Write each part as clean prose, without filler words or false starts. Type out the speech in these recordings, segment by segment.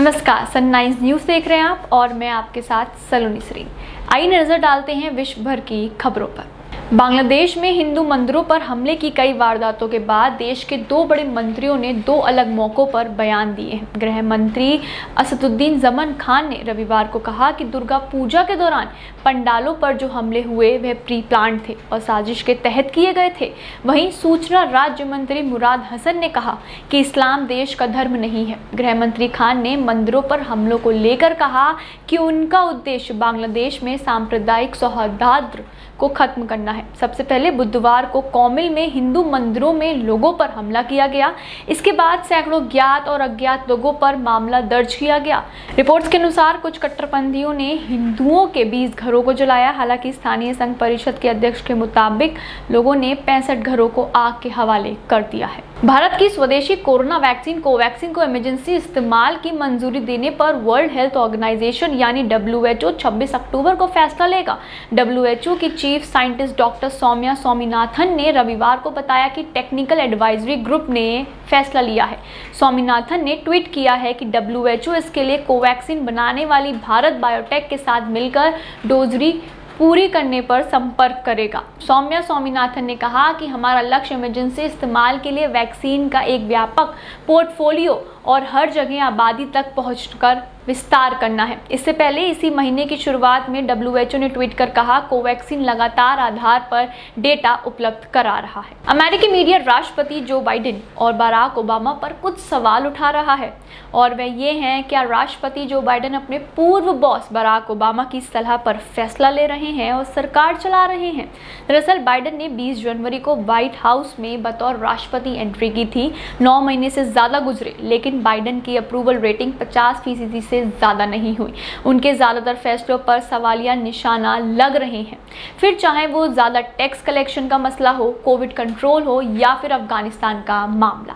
नमस्कार, sunrise news देख रहे हैं आप और मैं आपके साथ सलोनी श्री। आइए नजर डालते हैं विश्व भर की खबरों पर। बांग्लादेश में हिंदू मंदिरों पर हमले की कई वारदातों के बाद देश के दो बड़े मंत्रियों ने दो अलग मौकों पर बयान दिए हैं। गृह मंत्री असदुद्दीन जमन खान ने रविवार को कहा कि दुर्गा पूजा के दौरान पंडालों पर जो हमले हुए वह प्री प्लान थे और साजिश के तहत किए गए थे। वहीं सूचना राज्य मंत्री मुराद हसन ने कहा कि इस्लाम देश का धर्म नहीं है। गृह मंत्री खान ने मंदिरों पर हमलों को लेकर कहा कि उनका उद्देश्य बांग्लादेश में सांप्रदायिक सौहार्द को खत्म करना है। सबसे पहले बुधवार को कौमिल में हिंदू मंदिरों में लोगों पर हमला किया गया। इसके बाद सैकड़ों ज्ञात और अज्ञात लोगों पर मामला दर्ज किया गया। रिपोर्ट्स के अनुसार कुछ कट्टरपंथियों ने हिंदुओं के 20 घरों को जलाया। हालांकि स्थानीय संघ परिषद के अध्यक्ष के मुताबिक लोगों ने 65 घरों को आग के हवाले कर दिया है। भारत की स्वदेशी कोरोना वैक्सीन कोवैक्सीन को इमरजेंसी इस्तेमाल की मंजूरी देने पर वर्ल्ड हेल्थ ऑर्गेनाइजेशन यानी WHO 26 अक्टूबर को फैसला लेगा। WHO की chief scientist doctor Soumya Swaminathan ने रविवार को बताया कि टेक्निकल एडवाइजरी ग्रुप ने फैसला लिया है। स्वामीनाथन ने ट्वीट किया है कि WHO इसके लिए कोवैक्सीन बनाने वाली भारत बायोटेक के साथ मिलकर डोजरी पूरी करने पर संपर्क करेगा। सौम्या स्वामीनाथन ने कहा कि हमारा लक्ष्य इमरजेंसी इस्तेमाल के लिए वैक्सीन का एक व्यापक पोर्टफोलियो और हर जगह आबादी तक पहुंचकर विस्तार करना है। इससे पहले इसी महीने की शुरुआत में WHO ने ट्वीट कर कहा कोवैक्सीन लगातार आधार पर डेटा उपलब्ध करा रहा है। अमेरिकी मीडिया राष्ट्रपति जो बाइडेन और बराक ओबामा पर कुछ सवाल उठा रहा है और वह ये हैं क्या राष्ट्रपति जो बाइडेन अपने पूर्व बॉस बराक ओबामा की सलाह पर फैसला ले रहे हैं और सरकार चला रहे हैं। दरअसल बाइडेन ने 20 जनवरी को व्हाइट हाउस में बतौर राष्ट्रपति एंट्री की थी। 9 महीने से ज्यादा गुजरे लेकिन बाइडेन की अप्रूवल रेटिंग 50% से ज्यादा नहीं हुई। उनके ज्यादातर फैसलों पर सवालिया निशाना लग रहे हैं, फिर चाहे वो ज्यादा टैक्स कलेक्शन का मसला हो, कोविड कंट्रोल हो या फिर अफगानिस्तान का मामला।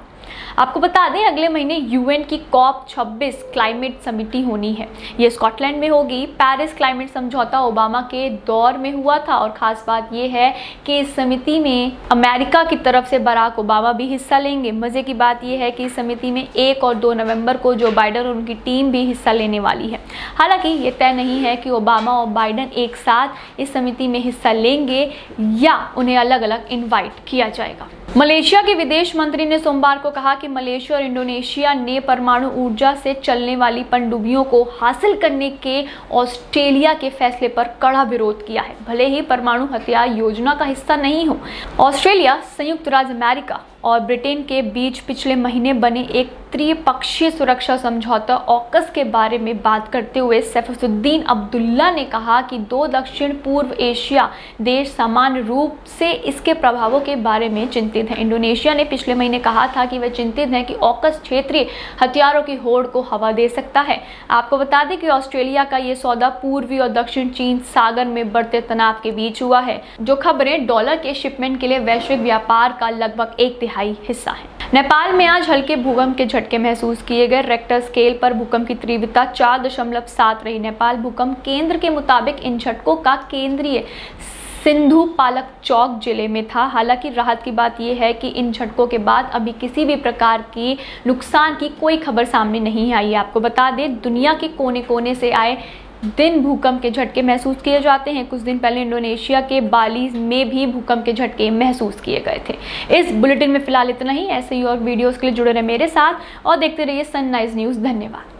आपको बता दें अगले महीने UN की COP26 क्लाइमेट समिति होनी है। ये स्कॉटलैंड में होगी। पेरिस क्लाइमेट समझौता ओबामा के दौर में हुआ था और खास बात यह है कि इस समिति में अमेरिका की तरफ से बराक ओबामा भी हिस्सा लेंगे। मजे की बात यह है कि इस समिति में 1 और 2 नवंबर को जो बाइडेन और उनकी टीम भी हिस्सा लेने वाली है। हालांकि ये तय नहीं है कि ओबामा और बाइडेन एक साथ इस समिति में हिस्सा लेंगे या उन्हें अलग अलग इन्वाइट किया जाएगा। मलेशिया के विदेश मंत्री ने सोमवार को कहा कि मलेशिया और इंडोनेशिया ने परमाणु ऊर्जा से चलने वाली पनडुब्बियों को हासिल करने के ऑस्ट्रेलिया के फैसले पर कड़ा विरोध किया है, भले ही परमाणु हथियार योजना का हिस्सा नहीं हो। ऑस्ट्रेलिया, संयुक्त राज्य अमेरिका और ब्रिटेन के बीच पिछले महीने बने एक त्रिपक्षीय सुरक्षा समझौता ऑकस के बारे में बात करते हुए सैफुद्दीन अब्दुल्ला ने कहा कि 2 दक्षिण पूर्व एशिया देश सामान्य रूप से इसके प्रभावों के बारे में चिंतित हैं। इंडोनेशिया ने पिछले महीने कहा था कि वह चिंतित है कि ऑकस क्षेत्रीय हथियारों की होड़ को हवा दे सकता है। आपको बता दें कि ऑस्ट्रेलिया का ये सौदा पूर्वी और दक्षिण चीन सागर में बढ़ते तनाव के बीच हुआ है, जो खबरें डॉलर के शिपमेंट के लिए वैश्विक व्यापार का लगभग 1/3 हिस्सा है। नेपाल में आज हल्के भूकंप के झटके महसूस किए गए। रेक्टर स्केल पर भूकंप की तीव्रता 4.7 रही। नेपाल भूकंप केंद्र के मुताबिक इन झटकों का केंद्रीय सिंधु पालक चौक जिले में था। हालांकि राहत की बात यह है कि इन झटकों के बाद अभी किसी भी प्रकार की नुकसान की कोई खबर सामने नहीं आई है। आपको बता दें दुनिया के कोने कोने से आए दिन भूकंप के झटके महसूस किए जाते हैं। कुछ दिन पहले इंडोनेशिया के बाली में भी भूकंप के झटके महसूस किए गए थे। इस बुलेटिन में फिलहाल इतना ही। ऐसे ही और वीडियोस के लिए जुड़े रहे मेरे साथ और देखते रहिए सनराइज न्यूज़। धन्यवाद।